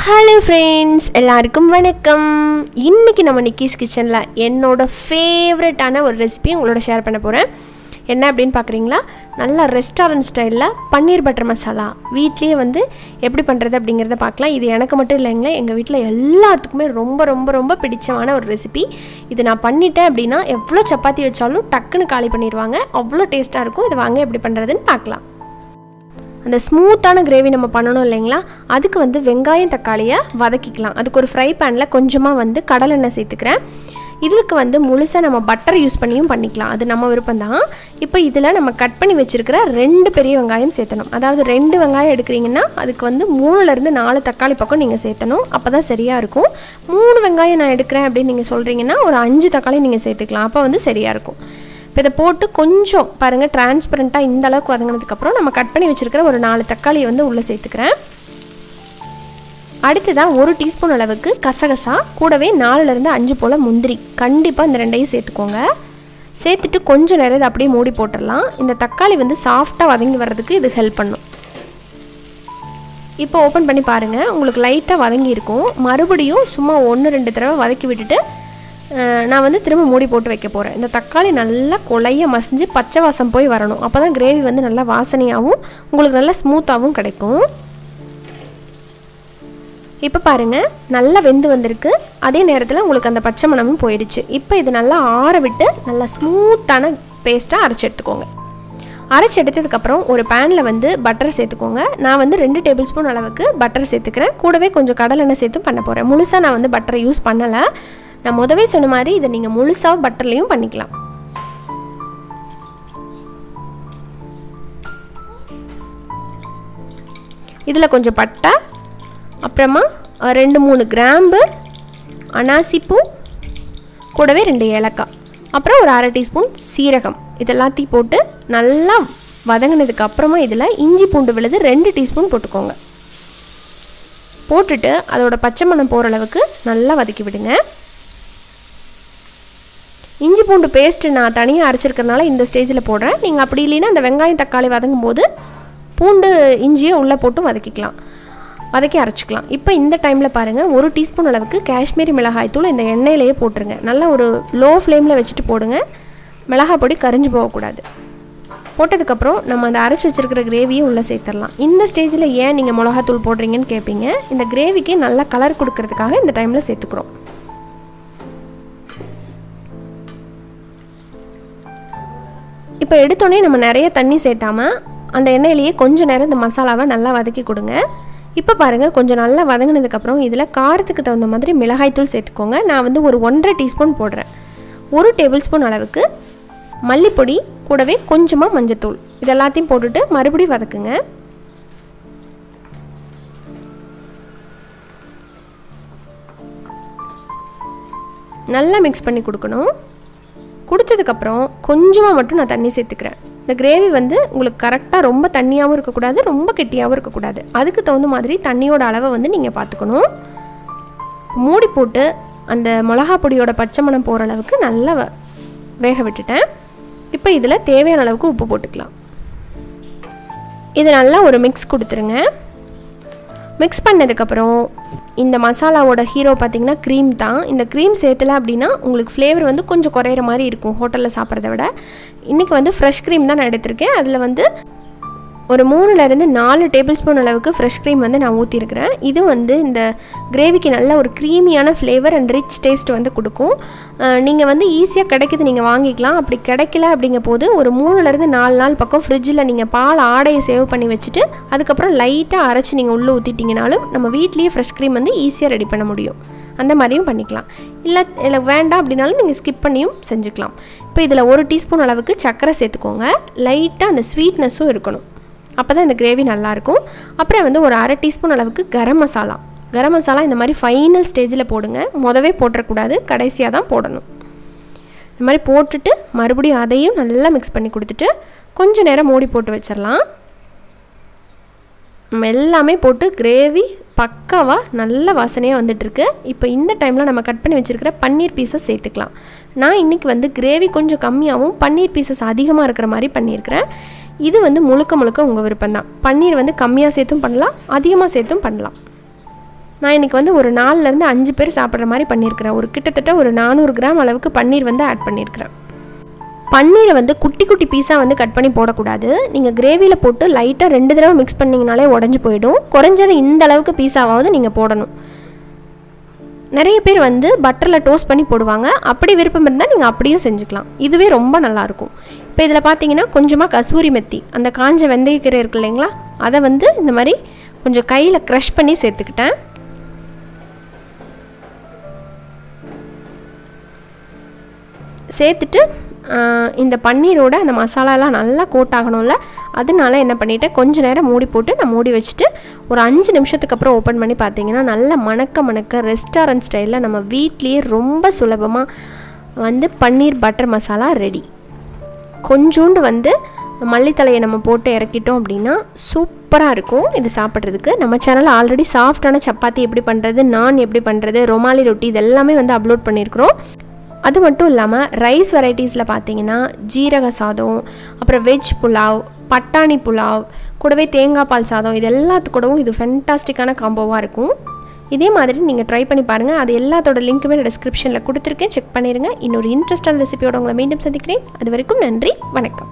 Hello friends, எல்லாருக்கும் வணக்கம். இன்னைக்கு நம்ம நிக்கிஸ் கிச்சன்ல என்னோட ஃபேவரட்டான ஒரு ரெசிபி உங்களோட ஷேர் பண்ண போறேன். என்ன அப்படினு பாக்குறீங்களா? நல்ல ரெஸ்டாரன்ட் ஸ்டைல்ல பன்னீர் பட்டர் மசாலா வீட்லயே வந்து எப்படி பண்றது அப்படிங்கறத பார்க்கலாம். இது எனக்கு மட்டும் இல்லங்க, எங்க வீட்ல எல்லாத்துக்குமே ரொம்ப பிடிச்சமான ஒரு ரெசிபி. இது நான் பண்ணிட்டேன் அப்படினா எவ்வளவு சப்பாத்தி வச்சாலும் டக்குன்னு காலி பண்ணிடுவாங்க. அவ்வளவு டேஸ்டா இருக்கும். இது வாங்க எப்படி பண்றதுன்னு பார்க்கலாம். அந்த ஸ்மூத்தான கிரேவி நம்ம பண்ணணும் இல்லைங்களா, அதுக்கு வந்து வெங்காயம் தக்காளியை வதக்கிக்கலாம். அதுக்கு ஒரு ஃப்ரை பேனில் கொஞ்சமாக வந்து கடலெண்ணெய் சேர்த்துக்கிறேன். இதுக்கு வந்து முழுசாக நம்ம பட்டர் யூஸ் பண்ணியும் பண்ணிக்கலாம், அது நம்ம விருப்பம் தான். இப்போ இதில் நம்ம கட் பண்ணி வச்சுருக்கிற 2 பெரிய வெங்காயம் சேர்த்தணும். அதாவது 2 வெங்காயம் எடுக்கிறீங்கன்னா அதுக்கு வந்து 3லேருந்து 4 தக்காளி பக்கம் நீங்கள் சேர்த்தணும். அப்போ தான் சரியாக இருக்கும். 3 வெங்காயம் நான் எடுக்கிறேன் அப்படின்னு நீங்கள் சொல்கிறீங்கன்னா ஒரு 5 தக்காளி நீங்கள் சேர்த்துக்கலாம். அப்போ வந்து சரியாக இருக்கும். இப்போ இதை போட்டு கொஞ்சம் பாருங்கள் டிரான்ஸ்பரண்ட்டாக இந்த அளவுக்கு வதங்கினதுக்கப்புறம் நம்ம கட் பண்ணி வச்சுருக்கிற ஒரு 4 தக்காளியை வந்து உள்ளே சேர்த்துக்கிறேன். அடுத்ததாக 1 டீஸ்பூன் அளவுக்கு கசகசா, கூடவே 4லேருந்து 5 போல் முந்திரி, கண்டிப்பாக இந்த 2ஐயும் சேர்த்துக்கோங்க. சேர்த்துட்டு கொஞ்சம் நேரம் இதை அப்படியே மூடி போட்டுடலாம். இந்த தக்காளி வந்து சாஃப்டாக வதங்கி வர்றதுக்கு இது ஹெல்ப் பண்ணும். இப்போ ஓப்பன் பண்ணி பாருங்கள், உங்களுக்கு லைட்டாக வதங்கி இருக்கும். மறுபடியும் சும்மா 1-2 தடவை வதக்கி விட்டுட்டு நான் வந்து திரும்ப மூடி போட்டு வைக்க போகிறேன். இந்த தக்காளி நல்லா கொலைய மசிஞ்சு பச்சை வாசம் போய் வரணும். அப்போ தான் கிரேவி வந்து நல்லா வாசனையாகவும் உங்களுக்கு நல்லா ஸ்மூத்தாகவும் கிடைக்கும். இப்போ பாருங்கள் நல்லா வெந்து வந்திருக்கு. அதே நேரத்தில் உங்களுக்கு அந்த பச்சை மணமும் போயிடுச்சு. இப்போ இது நல்லா ஆற விட்டு நல்லா ஸ்மூத்தான பேஸ்ட்டாக அரைச்சி எடுத்துக்கோங்க. அரைச்சி எடுத்ததுக்கப்புறம் ஒரு பேனில் வந்து பட்டர் சேர்த்துக்கோங்க. நான் வந்து 2 டேபிள் ஸ்பூன் அளவுக்கு பட்டர் சேர்த்துக்கிறேன். கூடவே கொஞ்சம் கடலெண்ணெய் சேர்த்து பண்ண போகிறேன். முழுசாக நான் வந்து பட்டரை யூஸ் பண்ணலை. நான் முதவே சொன்ன மாதிரி இதை நீங்கள் முழுசாக பட்டர்லையும் பண்ணிக்கலாம். இதில் கொஞ்சம் பட்டை, அப்புறமா 2-3 கிராம்பு, அனாசிப்பூ, கூடவே 2 ஏலக்காய், அப்புறம் ஒரு 1/2 டீஸ்பூன் சீரகம், இதெல்லாத்தையும் போட்டு நல்லா வதங்கினதுக்கு அப்புறமா இதில் இஞ்சி பூண்டு விழுது 2 டீஸ்பூன் போட்டுக்கோங்க. போட்டுட்டு அதோட பச்சை மணம் போகிற அளவுக்கு நல்லா வதக்கி விடுங்க. இஞ்சி பூண்டு பேஸ்ட்டு நான் தனியாக அரைச்சிருக்கிறதுனால இந்த ஸ்டேஜில் போடுறேன். நீங்கள் அப்படி இல்லைன்னா அந்த வெங்காயம் தக்காளி வதங்கும் போது பூண்டு இஞ்சியை உள்ளே போட்டு வதக்கி அரைச்சிக்கலாம். இப்போ இந்த டைமில் பாருங்கள், 1 டீஸ்பூன் அளவுக்கு காஷ்மீரி மிளகாய் தூள் இந்த எண்ணெயிலேயே போட்டுருங்க. நல்லா ஒரு லோ ஃப்ளேமில் வச்சுட்டு போடுங்க. மிளகாய் பொடி கரிஞ்சு போகக்கூடாது. போட்டதுக்கப்புறம் நம்ம அந்த அரைச்சி வச்சுருக்கிற கிரேவியை உள்ளே சேர்த்துடலாம். இந்த ஸ்டேஜில் ஏன் நீங்கள் மிளகாத்தூள் போடுறீங்கன்னு கேட்பீங்க. இந்த கிரேவிக்கு நல்லா கலர் கொடுக்கறதுக்காக இந்த டைமில் சேர்த்துக்கிறோம். இப்போ எடுத்தோடனே நம்ம நிறைய தண்ணி சேர்த்தாமல் அந்த எண்ணெயிலேயே கொஞ்சம் நேரம் இந்த மசாலாவை நல்லா வதக்கி கொடுங்க. இப்போ பாருங்கள், கொஞ்சம் நல்லா வதங்கினதுக்கப்புறம் இதில் காரத்துக்கு தகுந்த மாதிரி மிளகாய்த்தூள் சேர்த்துக்கோங்க. நான் வந்து ஒரு 1.5 டீஸ்பூன் போடுறேன். 1 டேபிள் ஸ்பூன் அளவுக்கு மல்லிப்பொடி, கூடவே கொஞ்சமாக மஞ்சத்தூள், இது எல்லாத்தையும் போட்டுட்டு மறுபடியும் வதக்குங்க. நல்லா மிக்ஸ் பண்ணி கொடுக்கணும். கொடுத்ததுக்கப்புறம் கொஞ்சமாக மட்டும் நான் தண்ணி சேர்த்துக்கிறேன். இந்த கிரேவி வந்து உங்களுக்கு கரெக்டாக ரொம்ப தண்ணியாகவும் இருக்கக்கூடாது, ரொம்ப கெட்டியாகவும் இருக்கக்கூடாது. அதுக்கு தகுந்த மாதிரி தண்ணியோட அளவை வந்து நீங்கள் பார்த்துக்கணும். மூடி போட்டு அந்த மிளகா பொடியோட பச்சை மணம் போகிற அளவுக்கு நல்லா வேக விட்டுட்டேன். இப்போ இதில் தேவையான அளவுக்கு உப்பு போட்டுக்கலாம். இது நல்லா ஒரு மிக்ஸ் கொடுத்துருங்க. மிக்ஸ் பண்ணதுக்கப்புறம் இந்த மசாலாவோட ஹீரோ பார்த்திங்கன்னா க்ரீம் தான். இந்த க்ரீம் சேர்த்துல அப்படின்னா உங்களுக்கு ஃப்ளேவர் வந்து கொஞ்சம் குறையிற மாதிரி இருக்கும் ஹோட்டலில் சாப்பிட்றத விட. இன்றைக்கி வந்து ஃப்ரெஷ் க்ரீம் தான் நான் எடுத்திருக்கேன். அதில் வந்து ஒரு 3லேருந்து 4 டேபிள் ஸ்பூன் அளவுக்கு ஃப்ரெஷ் க்ரீம் வந்து நான் ஊற்றிருக்கிறேன். இது வந்து இந்த கிரேவிக்கு நல்ல ஒரு க்ரீமியான ஃப்ளேவர் அண்ட் ரிச் டேஸ்ட் வந்து கொடுக்கும். நீங்கள் வந்து ஈஸியாக கிடைக்கிது, நீங்கள் வாங்கிக்கலாம். அப்படி கிடைக்கல அப்படிங்கும் போது ஒரு 3லேருந்து 4 நாள் பக்கம் ஃப்ரிட்ஜில் நீங்கள் பால் ஆடையை சேவ் பண்ணி வச்சுட்டு அதுக்கப்புறம் லைட்டாக அரைச்சி நீங்கள் உள்ளே ஊற்றிட்டிங்கனாலும் நம்ம வீட்லேயே ஃப்ரெஷ் க்ரீம் வந்து ஈஸியாக ரெடி பண்ண முடியும். அந்த மாதிரியும் பண்ணிக்கலாம். இல்லை வேண்டாம் அப்படின்னாலும் நீங்கள் ஸ்கிப் பண்ணியும் செஞ்சுக்கலாம். இப்போ இதில் 1 டீஸ்பூன் அளவுக்கு சர்க்கரை சேர்த்துக்கோங்க. லைட்டாக அந்த ஸ்வீட்னஸும் இருக்கணும். அப்போ தான் இந்த கிரேவி நல்லாயிருக்கும். அப்புறம் வந்து ஒரு 1/2 டீஸ்பூன் அளவுக்கு கரம் மசாலா இந்த மாதிரி ஃபைனல் ஸ்டேஜில் போடுங்க. முதவே போட்டுறக்கூடாது, கடைசியாக தான் போடணும். இந்த மாதிரி போட்டுட்டு மறுபடியும் அதையும் நல்லா மிக்ஸ் பண்ணி கொடுத்துட்டு கொஞ்சம் நேரம் மூடி போட்டு வச்சிடலாம். நம்ம எல்லாமே போட்டு கிரேவி பக்காவாக நல்ல வாசனையாக வந்துட்டுருக்கு. இப்போ இந்த டைமில் நம்ம கட் பண்ணி வச்சுருக்கிற பன்னீர் பீசஸ் சேர்த்துக்கலாம். நான் இன்றைக்கி வந்து கிரேவி கொஞ்சம் கம்மியாகவும் பன்னீர் பீசஸ் அதிகமாக இருக்கிற மாதிரி பண்ணியிருக்கிறேன். இது வந்து முழுக்க முழுக்க உங்கள் விருப்பம் தான். பன்னீர் வந்து கம்மியாக சேர்த்தும் பண்ணலாம், அதிகமாக சேர்த்தும் பண்ணலாம். நான் இன்றைக்கி வந்து ஒரு 4லேருந்து 5 பேர் சாப்பிட்ற மாதிரி பண்ணியிருக்கிறேன். ஒரு கிட்டத்தட்ட ஒரு 400 கிராம் அளவுக்கு பன்னீர் வந்து ஆட் பண்ணியிருக்கிறேன். பன்னீரை வந்து குட்டி குட்டி பீஸாக வந்து கட் பண்ணி போடக்கூடாது. நீங்கள் கிரேவியில் போட்டு லைட்டாக 2 தடவை மிக்ஸ் பண்ணிங்கனாலே உடஞ்சி போயிடும். குறைஞ்சது இந்த அளவுக்கு பீஸாவாவது நீங்கள் போடணும். நிறைய பேர் வந்து பட்டரில் டோஸ்ட் பண்ணி போடுவாங்க. அப்படி விருப்பம் இருந்தால் நீங்கள் அப்படியும் செஞ்சுக்கலாம். இதுவே ரொம்ப நல்லாயிருக்கும். இப்போ இதில் பார்த்தீங்கன்னா கொஞ்சமாக கசூரி மெத்தி, அந்த காஞ்ச வெந்தயக்கீரை இருக்கு இல்லைங்களா, அதை வந்து இந்த மாதிரி கொஞ்சம் கையில் க்ரஷ் பண்ணி சேர்த்துக்கிட்டேன். சேர்த்துட்டு இந்த பன்னீரோட அந்த மசாலாலாம் நல்லா கோட் ஆகணும்ல, அதனால என்ன பண்ணிவிட்டேன், கொஞ்சம் நேரம் மூடி போட்டு நான் மூடி வச்சுட்டு ஒரு 5 நிமிஷத்துக்கு அப்புறம் ஓப்பன் பண்ணி பார்த்தீங்கன்னா நல்லா மணக்க ரெஸ்டாரண்ட் ஸ்டைலில் நம்ம வீட்லேயே ரொம்ப சுலபமாக வந்து பன்னீர் பட்டர் மசாலா ரெடி. கொஞ்சோண்டு வந்து மல்லித்தலையை நம்ம போட்டு இறக்கிட்டோம் அப்படின்னா சூப்பராக இருக்கும் இது சாப்பிட்றதுக்கு. நம்ம சேனலில் ஆல்ரெடி சாஃப்டான சப்பாத்தி எப்படி பண்ணுறது, நான் எப்படி பண்ணுறது, ரொமாலி ரொட்டி இது எல்லாமே வந்து அப்லோட் பண்ணியிருக்கிறோம். அது மட்டும் இல்லாமல் ரைஸ் வெரைட்டிஸில் பார்த்தீங்கன்னா ஜீரக சாதம், அப்புறம் வெஜ் புலாவ், பட்டாணி புலாவ், கூடவே தேங்காய் பால் சாதம், இது எல்லாத்துக்கூடவும் இது ஃபென்டாஸ்டிக்கான காம்போவாக இருக்கும். இதே மாதிரி நீங்கள் ட்ரை பண்ணி பாருங்கள். அது எல்லாத்தோட லிங்க்குமே நான் டிஸ்கிரிப்ஷனில் கொடுத்துருக்கேன், செக் பண்ணிடுங்க. இன்னொரு இன்ட்ரெஸ்டான ரெசிபியோட உங்களை மீண்டும் சந்திக்கிறேன். அது வரைக்கும் நன்றி, வணக்கம்.